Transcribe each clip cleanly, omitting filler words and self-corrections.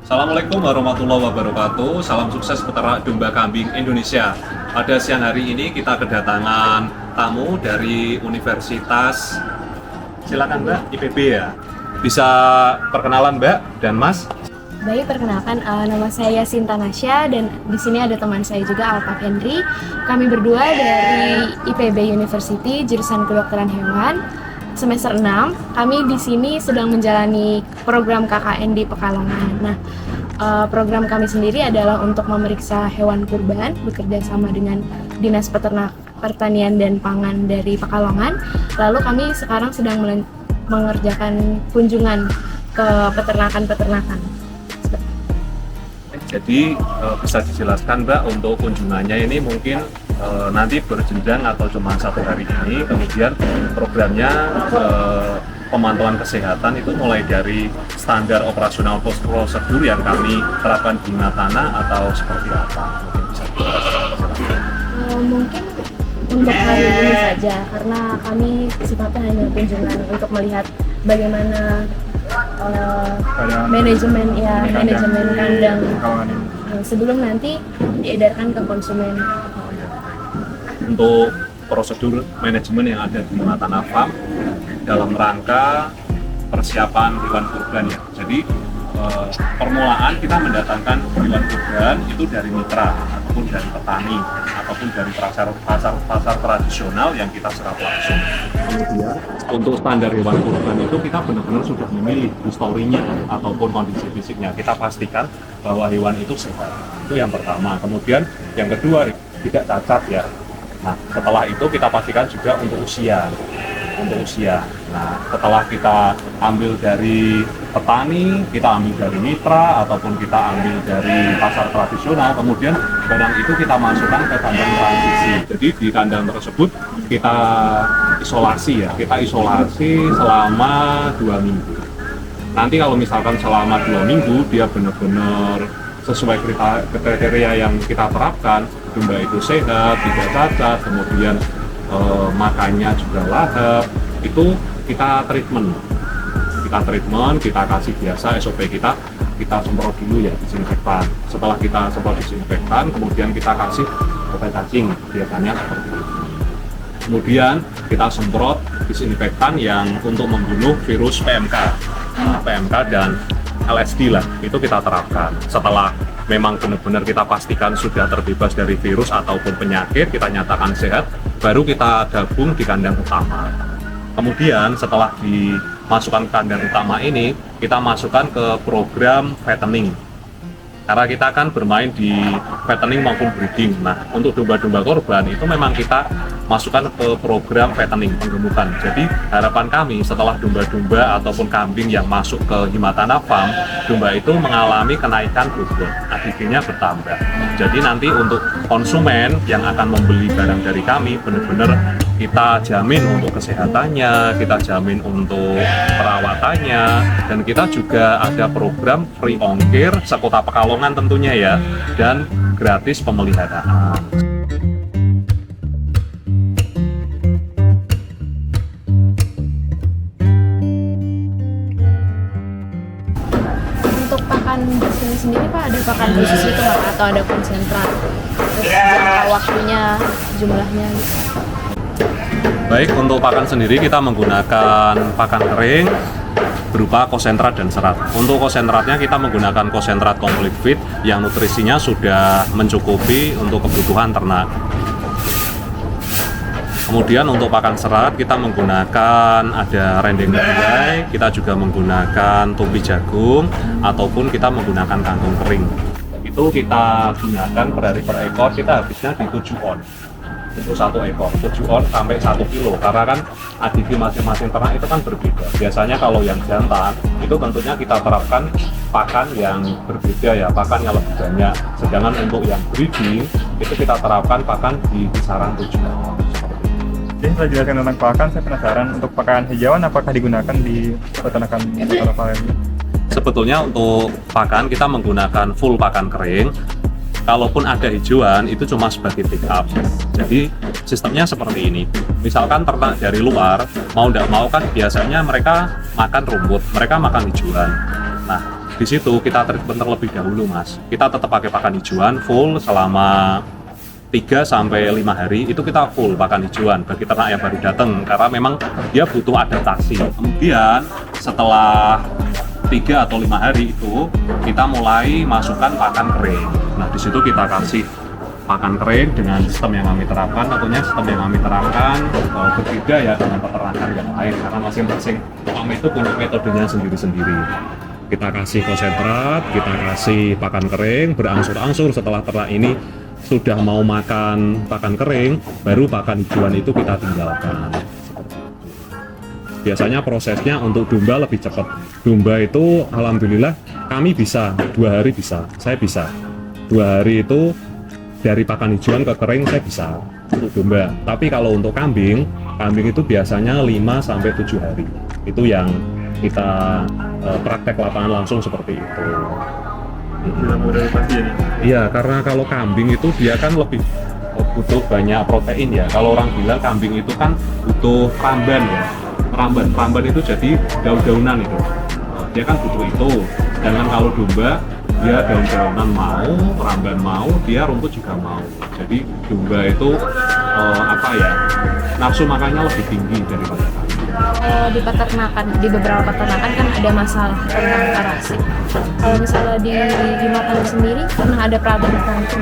Assalamualaikum warahmatullahi wabarakatuh. Salam sukses peternak domba kambing Indonesia. Pada siang hari ini kita kedatangan tamu dari Universitas, silakan Mbak, IPB ya. Bisa perkenalan Mbak dan Mas? Baik, perkenalkan nama saya Sinta Nasya dan di sini ada teman saya juga Alfa Henry. Kami berdua dari IPB University jurusan Kedokteran Hewan semester 6. Kami di sini sedang menjalani program KKN di Pekalongan. Nah, program kami sendiri adalah untuk memeriksa hewan kurban bekerja sama dengan Dinas Pertanian dan Pangan dari Pekalongan. Lalu kami sekarang sedang mengerjakan kunjungan ke peternakan-peternakan. Jadi bisa dijelaskan Mbak untuk kunjungannya ini mungkin nanti berjenjang atau cuma satu hari ini, kemudian programnya pemantauan kesehatan itu mulai dari standar operasional prosedur yang kami terapkan di Matana atau seperti apa? Mungkin bisa dijelaskan. Mungkin untuk hari ini saja karena kami sifatnya hanya kunjungan untuk melihat bagaimana manajemen kandang sebelum nanti diedarkan ke konsumen. Untuk prosedur manajemen yang ada di Matana Farm dalam rangka persiapan hewan kurban ya. Jadi permulaan kita mendatangkan hewan kurban itu dari mitra ataupun dari petani ataupun dari pasar tradisional yang kita serap langsung. Kemudian untuk standar hewan kurban itu kita benar-benar sudah memilih historinya ataupun kondisi fisiknya. Kita pastikan bahwa hewan itu sehat. Itu yang pertama. Kemudian yang kedua tidak cacat ya. Nah, setelah itu kita pastikan juga untuk usia. Nah, setelah kita ambil dari petani, kita ambil dari mitra, ataupun kita ambil dari pasar tradisional, kemudian barang itu kita masukkan ke kandang transisi. Jadi di kandang tersebut kita isolasi ya, kita isolasi selama 2 minggu. Nanti kalau misalkan selama 2 minggu dia benar-benar sesuai kriteria yang kita terapkan, domba itu sehat, tidak cacat, kemudian makannya juga lahap, itu kita treatment, kita kasih biasa SOP kita semprot dulu ya disinfektan. Setelah kita semprot disinfektan, kemudian kita kasih obat cacing, biasanya seperti itu. Kemudian kita semprot disinfektan yang untuk membunuh virus PMK dan LSD lah, itu kita terapkan. Setelah memang benar-benar kita pastikan sudah terbebas dari virus ataupun penyakit, kita nyatakan sehat, baru kita gabung di kandang utama. Kemudian setelah dimasukkan ke kandang utama ini, kita masukkan ke program fattening. Karena kita akan bermain di fattening maupun breeding. Nah, untuk domba-domba korban itu memang kita masukkan ke program fattening, penggemukan. Jadi harapan kami setelah domba-domba ataupun kambing yang masuk ke Himatana Farm, domba itu mengalami kenaikan bobot, ADG-nya bertambah. Jadi nanti untuk konsumen yang akan membeli barang dari kami, benar-benar kita jamin untuk kesehatannya, kita jamin untuk perawatannya, dan kita juga ada program free ongkir sekota Pekalongan tentunya ya, dan gratis pemeliharaan. Untuk pakan di sini sendiri Pak, ada pakan khusus itu Pak atau ada konsentrat? Terus jangka waktunya, jumlahnya gitu. Baik, untuk pakan sendiri kita menggunakan pakan kering berupa konsentrat dan serat. Untuk konsentratnya kita menggunakan konsentrat complete feed yang nutrisinya sudah mencukupi untuk kebutuhan ternak. Kemudian untuk pakan serat kita menggunakan ada rendeng kedelai, kita juga menggunakan tumpi jagung ataupun kita menggunakan kangkung kering. Itu kita gunakan per hari per ekor, kita habisnya di 7 on. Itu 1 ekor, 7 on sampai 1 kilo, karena kan ADG masing-masing ternak itu kan berbeda. Biasanya kalau yang jantan itu tentunya kita terapkan pakan yang berbeda ya, pakan yang lebih banyak. Sedangkan untuk yang breeding itu kita terapkan pakan di kisaran 7 on. Jadi setelah jelaskan tentang pakan, saya penasaran untuk pakan hijauan apakah digunakan di peternakan lokal ini? Sebetulnya untuk pakan kita menggunakan full pakan kering. Kalaupun ada hijauan itu cuma sebagai backup. Jadi sistemnya seperti ini. Misalkan ternak dari luar mau tidak mau kan biasanya mereka makan rumput, mereka makan hijauan. Nah, di situ kita treatment terlebih dahulu Mas. Kita tetap pakai pakan hijauan full selama 3 sampai 5 hari itu kita full pakan hijauan bagi ternak yang baru datang karena memang dia butuh adaptasi. Kemudian setelah 3 atau 5 hari itu kita mulai masukkan pakan kering. Nah di situ kita kasih pakan kering dengan sistem yang kami terapkan. Tentunya sistem yang kami terapkan berbeda ya dengan peternakan yang lain karena masing-masing farm itu punya metodenya sendiri-sendiri. Kita kasih konsentrat, kita kasih pakan kering berangsur-angsur. Setelah ternak ini sudah mau makan pakan kering, baru pakan hijauan itu kita tinggalkan. Biasanya prosesnya untuk domba lebih cepat. Domba itu alhamdulillah kami bisa 2 hari bisa, saya bisa 2 hari itu dari pakan hijauan ke kering saya bisa untuk domba. Tapi kalau untuk kambing itu biasanya 5 sampai 7 hari. Itu yang kita praktek lapangan langsung seperti itu. Iya, karena kalau kambing itu dia kan lebih butuh banyak protein ya. Kalau orang bilang kambing itu kan butuh ramban ya. Ramban itu jadi daun-daunan itu. Dia kan butuh itu. Sedangkan kalau domba dia daun-daunan mau, ramban mau, dia rumput juga mau. Jadi domba itu nafsu makannya lebih tinggi daripada kambing. Di peternakan, di beberapa peternakan kan ada masalah tentang parasit. Kalau misalnya di makanan sendiri pernah ada problem itu?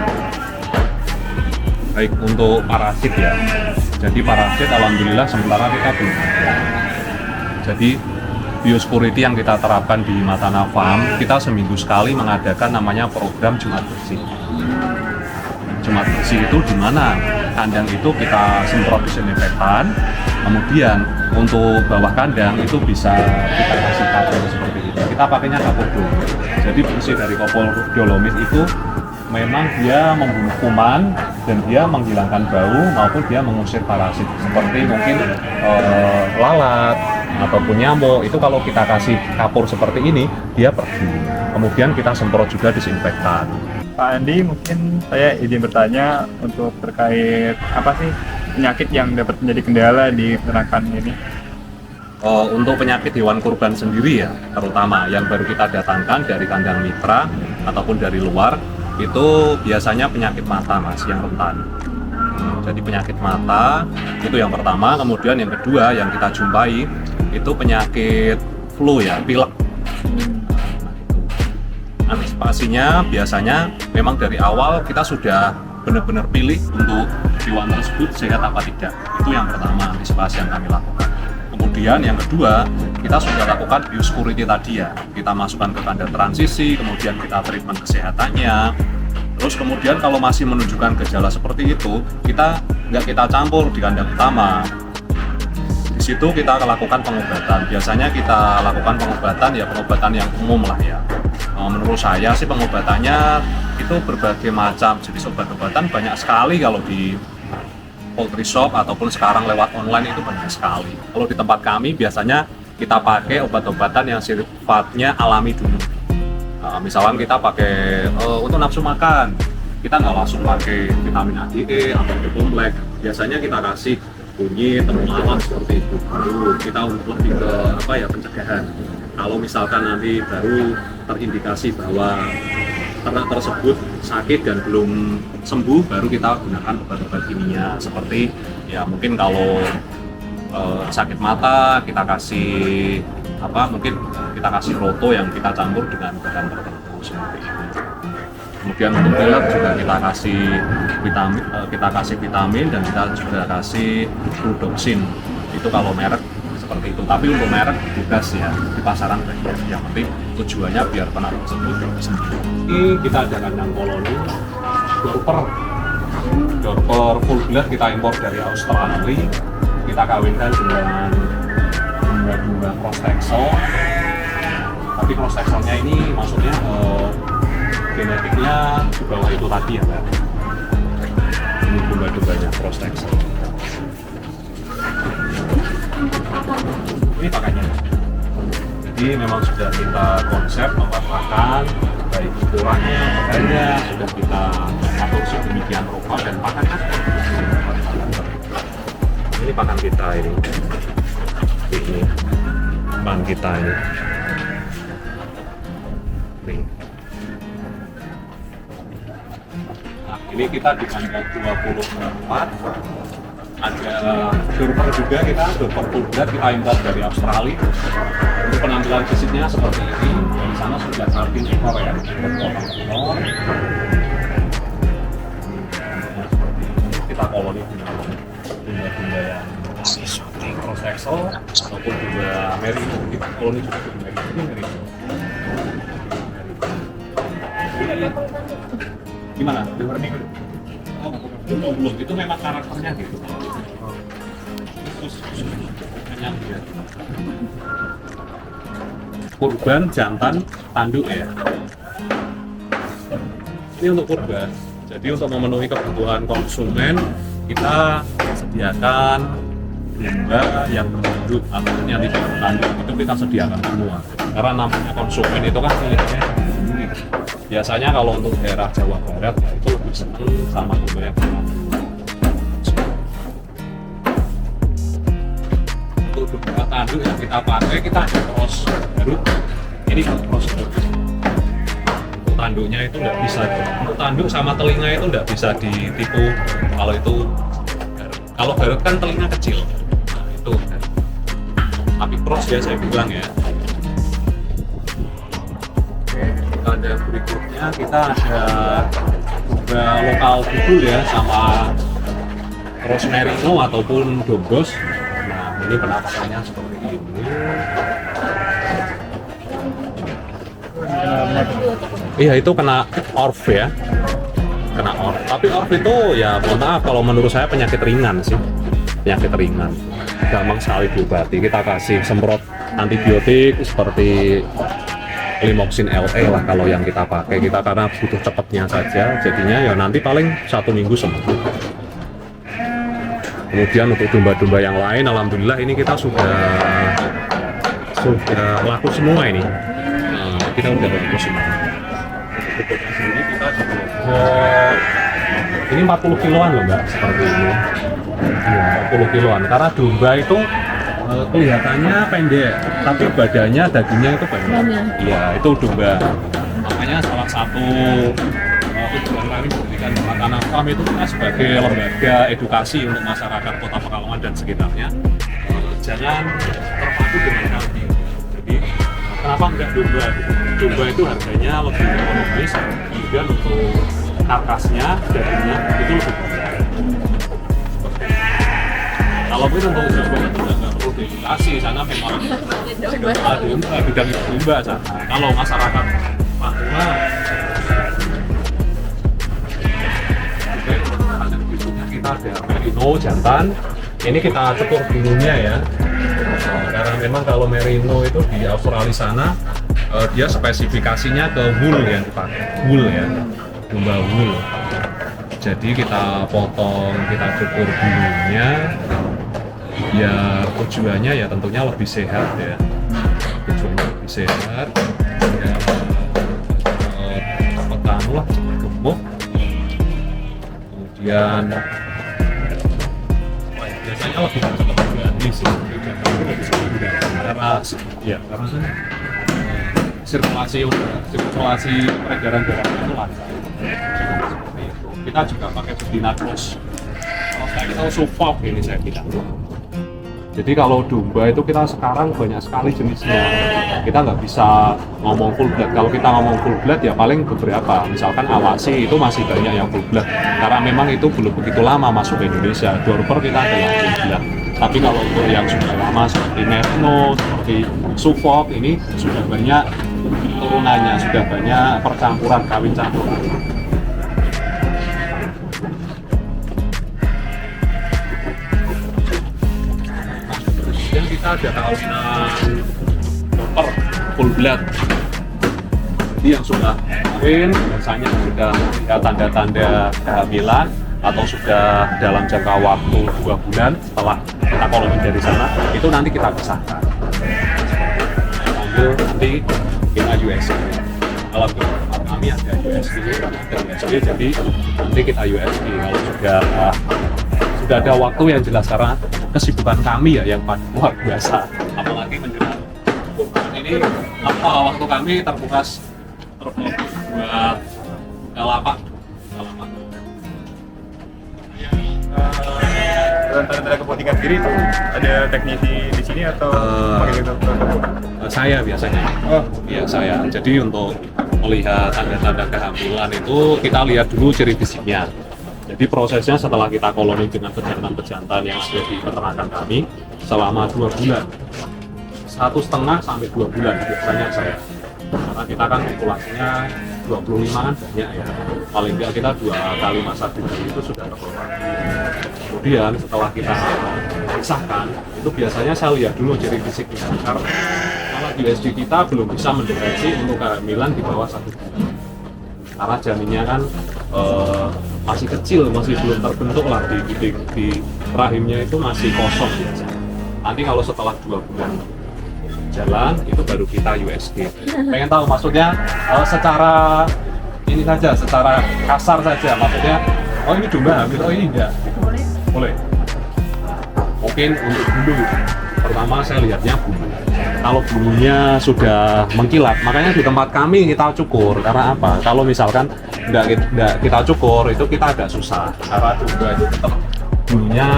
Baik untuk parasit ya. Jadi parasit alhamdulillah sementara kita belum ada. Jadi biosecurity yang kita terapkan di Matana Farm, kita seminggu sekali mengadakan namanya program Jumat Bersih. Jumat Bersih itu di mana kandang itu kita semprot disinfektan, kemudian untuk bawah kandang itu bisa kita kasih kapur seperti itu. Kita pakainya kapur dolomit. Jadi fungsi dari kapur dolomit itu memang dia membunuh kuman dan dia menghilangkan bau maupun dia mengusir parasit seperti mungkin lalat ataupun nyamuk. Itu kalau kita kasih kapur seperti ini dia pergi. Kemudian kita semprot juga disinfektan. Pak Andi, mungkin saya izin bertanya untuk terkait apa sih penyakit yang dapat menjadi kendala di peternakan ini? Untuk penyakit hewan kurban sendiri ya, terutama yang baru kita datangkan dari kandang mitra ataupun dari luar, itu biasanya penyakit mata Mas, yang rentan. Jadi penyakit mata itu yang pertama, kemudian yang kedua yang kita jumpai itu penyakit flu ya, pilek. Antisipasinya biasanya memang dari awal kita sudah benar-benar pilih untuk hewan tersebut sehat apa tidak. Itu yang pertama antisipasi yang kami lakukan. Kemudian yang kedua kita sudah lakukan biosecurity tadi ya. Kita masukkan ke kandang transisi, kemudian kita treatment kesehatannya. Terus kemudian kalau masih menunjukkan gejala seperti itu, kita campur di kandang utama. Di situ kita lakukan pengobatan. Biasanya kita lakukan pengobatan yang umum lah ya. Menurut saya sih pengobatannya itu berbagai macam jenis obat-obatan banyak sekali kalau di poultry shop ataupun sekarang lewat online itu banyak sekali. Kalau di tempat kami biasanya kita pakai obat-obatan yang sifatnya alami dulu. Misalkan kita pakai untuk nafsu makan, kita nggak langsung pakai vitamin A, D, E atau kompleks. Biasanya kita kasih kunyit, temulawak seperti itu. Baru kita lebih ke pencegahan. Kalau misalkan nanti baru terindikasi bahwa ternak tersebut sakit dan belum sembuh, baru kita gunakan obat-obat kimia seperti ya mungkin kalau sakit mata kita kasih mungkin kita kasih roto yang kita campur dengan bahan tertentu seperti itu. Kemudian untuk pilek juga kita kasih vitamin dan kita juga kasih Rudoksin. Itu kalau merek seperti itu, tapi untuk merek bebas ya di pasaran banyak. Yang penting tujuannya biar ternak tersebut sembuh. Ini kita ada kandang koloni Dorper full blood kita impor dari Australia. Kita kawinkan dengan bunga cross texel. Tapi cross texelnya ini maksudnya genetiknya di bawah itu tadi ya Mbak. Ini bunga-bunganya cross texel. Ini pakainya. Jadi memang sudah kita konsep mematahkan baik ukurannya, pakainya sudah kita atur sedemikian rupa dan pakannya ini pakan kita ini pakan kita ini. Ini kita di tanggal 24. Ada Dorper juga, kita Dorper full blood kita import dari Australia. Untuk penampilan fisiknya seperti ini. Di sana sudah salting ekor ya, ekor. Kita koloni dengan bunda-bunda yang cross axle ataupun juga merino. Kita koloni juga dengan merino. Gimana? Oh, belum. Itu memang karakternya gitu. Hanya dia. Kurban, jantan, tanduk ya. Ini untuk kurban. Jadi untuk memenuhi kebutuhan konsumen, kita sediakan domba yang tanduk ataupun yang tidak tanduk itu kita sediakan semua. Karena namanya konsumen itu kan pilihannya. Biasanya kalau untuk daerah Jawa Barat ya itu lebih senang sama domba yang untuk domba tanduk yang kita pakai, kita ada cross baru. Ini cross baru. Untuk tanduknya itu nggak bisa, untuk tanduk sama telinga itu nggak bisa ditipu. Kalau itu garut. Kalau garut kan telinga kecil, nah itu garut. Tapi cross ya saya bilang ya. Ada berikutnya kita ada domba lokal dulu ya, sama cross merino ataupun dombos. Nah ini penampakannya seperti ini. Iya itu kena orf ya, kena orf. Tapi orf itu ya mohon maaf kalau menurut saya penyakit ringan sih, penyakit ringan, gampang sekali diobati. Kita kasih semprot antibiotik seperti Limoxin LA lah kalau yang kita pakai, kita karena butuh cepatnya saja, jadinya ya nanti paling 1 minggu sembuh. Kemudian untuk domba-domba yang lain, alhamdulillah ini kita sudah laku semua ini. Nah, kita udah laku semua. Ini kita ini 40 kiloan loh mbak, seperti ini. Ya, 40 kiloan. Karena domba itu kelihatannya pendek, tapi badannya, dagingnya itu banyak. Iya, itu domba. Makanya salah satu tujuan kami mendirikan Makanan Farm itu kita sebagai lembaga edukasi untuk masyarakat Kota Pekalongan dan sekitarnya. Jangan terpaku dengan kambing. Jadi kenapa enggak domba? Domba itu harganya lebih ekonomis, kemudian untuk karkasnya, dagingnya itu lebih banyak. Kalau itu untuk domba itu nggak perlu diedukasi, sana memang ada bidang domba sana. Kalau masyarakat Papua, kita ada merino jantan. Ini kita cukur bulunya ya. Karena memang kalau merino itu di Australia sana dia spesifikasinya ke wool yang dipakai, wool ya, domba wool. Jadi kita potong, kita cukur bulunya. Ya tujuannya ya tentunya lebih sehat ya, tujuannya lebih sehat ya, cepat anu lah, cepat gemuk. Kemudian biasanya lebih cepat berganti sih, karena ya karena sirkulasi peredaran darah itu lancar. Seperti itu. Kita juga pakai betina cross. Kalau saya itu sufok ini saya bilang. Jadi kalau domba itu kita sekarang banyak sekali jenisnya. Kita nggak bisa ngomong full blood. Kalau kita ngomong full blood ya paling beberapa. Misalkan Awasi itu masih banyak yang full blood. Karena memang itu belum begitu lama masuk ke Indonesia. Dorper kita ada yang full blood. Tapi kalau untuk yang sudah lama seperti merino, seperti Suffolk ini sudah banyak turunannya, sudah banyak percampuran, kawin campuran. Dan kita ada kawinan Dorper full blood. Jadi yang sudah kawin, biasanya sudah melihat tanda-tanda kehamilan atau sudah dalam jangka waktu 2 bulan setelah kita koloni dari sana, itu nanti kita pisahkan. Sambil nanti kita USG. Kalau kami ada USG, jadi nanti kita USG. Kalau sudah ada waktu yang jelas, karena kesibukan kami ya yang luar biasa, apalagi menjelang kurban ini, waktu kami terfokus buat lapak. Jadi itu ada teknisi di sini atau pakai gitu? Saya biasanya. Oh, Ya saya. Jadi untuk melihat tanda-tanda kehamilan itu kita lihat dulu ciri fisiknya. Jadi prosesnya setelah kita koloni dengan pejantan-pejantan yang sudah di peternakan kami selama 2 bulan, 1,5 sampai 2 bulan biasanya saya. Karena kita kan populasinya 25 kan banyak ya. Paling nggak kita 2 kali masa diberi itu sudah terkeluar. Kemudian setelah kita pisahkan, itu biasanya saya lihat dulu ciri fisiknya. Karena kalau USG kita belum bisa mendeteksi untuk kehamilan di bawah 1 bulan. Karena janinnya kan masih kecil, masih belum terbentuk lah di rahimnya itu masih kosong biasanya. Nanti kalau setelah 2 bulan jalan itu baru kita USG. Pengen tahu maksudnya secara ini saja, secara kasar saja maksudnya. Oh ini domba hamil, oh ini enggak. Boleh. Mungkin untuk bulu, pertama saya lihatnya bulu. Kalau bulunya sudah mengkilat, makanya di tempat kami kita cukur. Karena apa? Kalau misalkan nggak kita cukur, itu kita agak susah. Karena domba itu tetap bulunya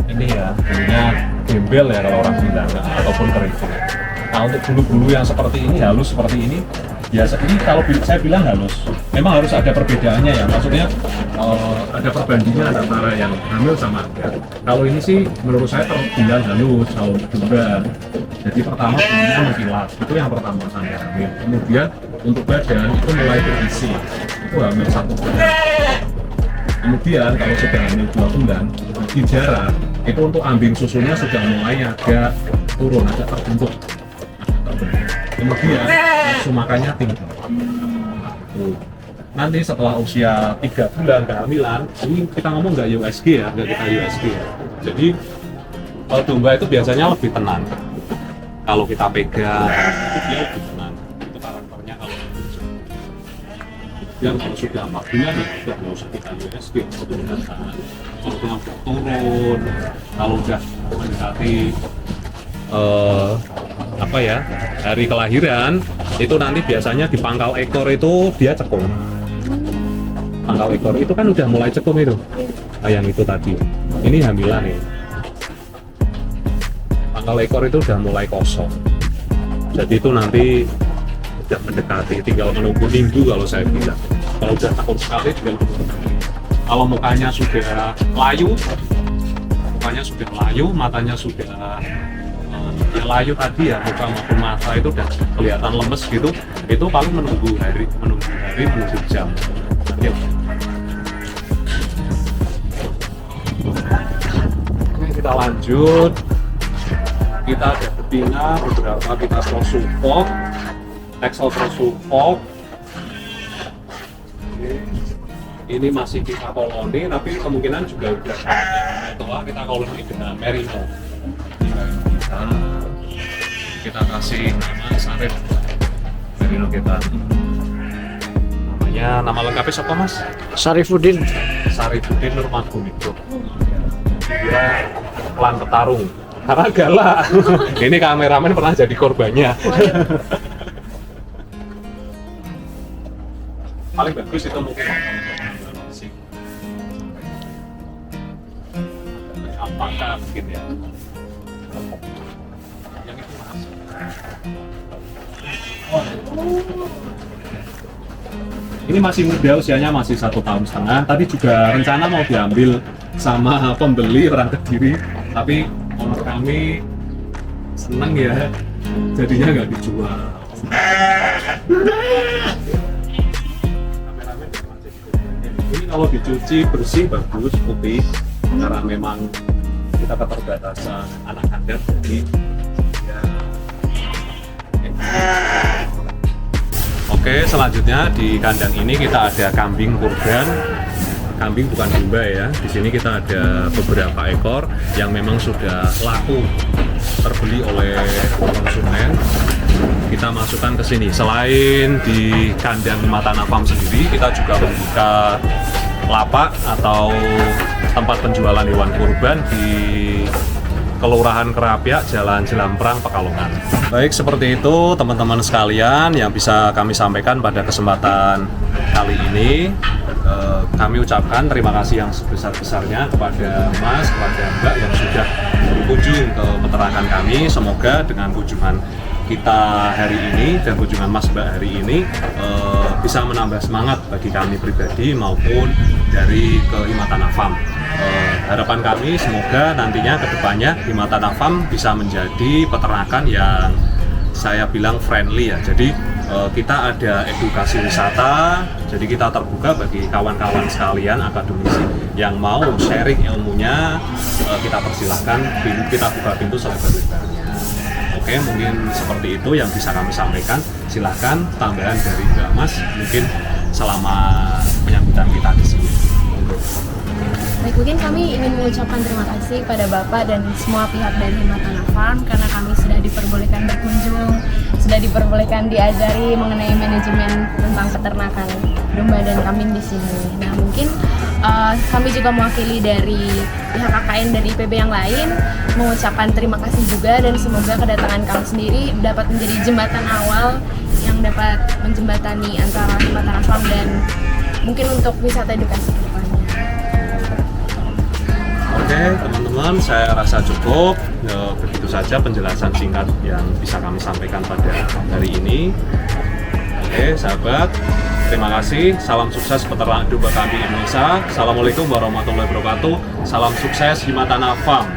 ini ya, bulunya gembel ya kalau orang bilang, ataupun kering. Nah untuk bulu-bulu yang seperti ini, halus seperti ini, biasa ini kalau saya bilang halus, memang harus ada perbedaannya ya. Maksudnya ada perbandingan antara yang hamil sama enggak. Kalau ini sih menurut saya terbilang halus, kalau domba. Jadi pertama bulunya mengkilat, itu yang pertama sampai hamil. Kemudian untuk badan itu mulai berisi, itu hamil 1 bulan. Kemudian kalau sudah hamil 2 bulan, di jarak itu untuk ambing susunya sudah mulai agak turun, agak terbentuk. Kemudian nafsu makannya tinggi. Nanti setelah usia 3 bulan kehamilan, ini kita ngomong nggak USG ya, nggak kita USG ya. Jadi kalau domba itu biasanya lebih tenang. Kalau kita pegang, itu dia lebih tenang. Itu karakternya kalau yang kalau sudah 4 bulan ya sudah nggak usah kita USG. Kalau sudah turun, kalau sudah mendekati apa ya, hari kelahiran itu nanti biasanya di pangkal ekor itu dia cekung. Pangkal ekor itu kan udah mulai cekung itu. Nah, yang itu tadi. Ini hamilan ya. Pangkal ekor itu udah mulai kosong. Jadi itu nanti udah mendekati, tinggal menunggu minggu kalau saya bilang. Kalau udah cekung sekali tinggal menunggu. Kalau mukanya sudah layu, matanya sudah ya layu tadi ya, muka maupun mata itu udah kelihatan lemes gitu, itu paling menunggu jam. Oke, kita lanjut. Kita ada betina beberapa, kita prosupok, Texel prosupok. Ini masih kita koloni, tapi kemungkinan juga udah setelah kita koloni dengan merino. Kita kasih nama Sarif merino kita. Nama lengkapnya siapa Mas? Sarifuddin Nurmagum itu. Dia pelan petarung karena galak. Ini kameramen pernah jadi korbannya. Paling bagus itu mungkin apakah mungkin ya. Ini masih muda, usianya masih 1,5 tahun. Tadi juga rencana mau diambil sama pembeli orang Kediri, tapi owner kami seneng ya, jadinya nggak dijual. Ini kalau dicuci bersih bagus, putih, karena memang kita keterbatasan anak adat, jadi ya. Oke, selanjutnya di kandang ini kita ada kambing kurban. Kambing bukan domba ya. Di sini kita ada beberapa ekor yang memang sudah laku terbeli oleh konsumen. Kita masukkan ke sini. Selain di kandang Matana Farm sendiri, kita juga membuka lapak atau tempat penjualan hewan kurban di Kelurahan Kerapiak, Jalan Jelamprang, Pekalongan. Baik, seperti itu teman-teman sekalian yang bisa kami sampaikan pada kesempatan kali ini. kami ucapkan terima kasih yang sebesar-besarnya kepada Mas, kepada Mbak yang sudah berkunjung ke peternakan kami. Semoga dengan kunjungan kita hari ini dan kunjungan Mas Mbak hari ini bisa menambah semangat bagi kami pribadi maupun dari ke Himatana Farm. Harapan kami semoga nantinya ke depannya Himatana Farm bisa menjadi peternakan yang saya bilang friendly ya. Jadi kita ada edukasi wisata, jadi kita terbuka bagi kawan-kawan sekalian akademisi yang mau sharing ilmunya, kita persilahkan, kita buka pintu selebar-lebarnya. Oke, mungkin seperti itu yang bisa kami sampaikan. Silahkan tambahan dari Mbak Mas mungkin selama penyambutan kita di sini. Baik, mungkin kami ingin mengucapkan terima kasih pada Bapak dan semua pihak dari Himatana Farm karena kami sudah diperbolehkan berkunjung, sudah diperbolehkan diajari mengenai manajemen tentang peternakan domba dan kambing di sini. Nah, mungkin kami juga mewakili dari pihak KKN dari IPB yang lain mengucapkan terima kasih juga, dan semoga kedatangan kami sendiri dapat menjadi jembatan awal yang dapat menjembatani antara Himatana Farm dan mungkin untuk wisata edukasi ke depannya. Oke, teman-teman, saya rasa cukup. Begitu saja penjelasan singkat yang bisa kami sampaikan pada hari ini. Oke, sahabat, terima kasih. Salam sukses peternak domba kambing Indonesia. Assalamualaikum warahmatullahi wabarakatuh. Salam sukses Himatana Farm.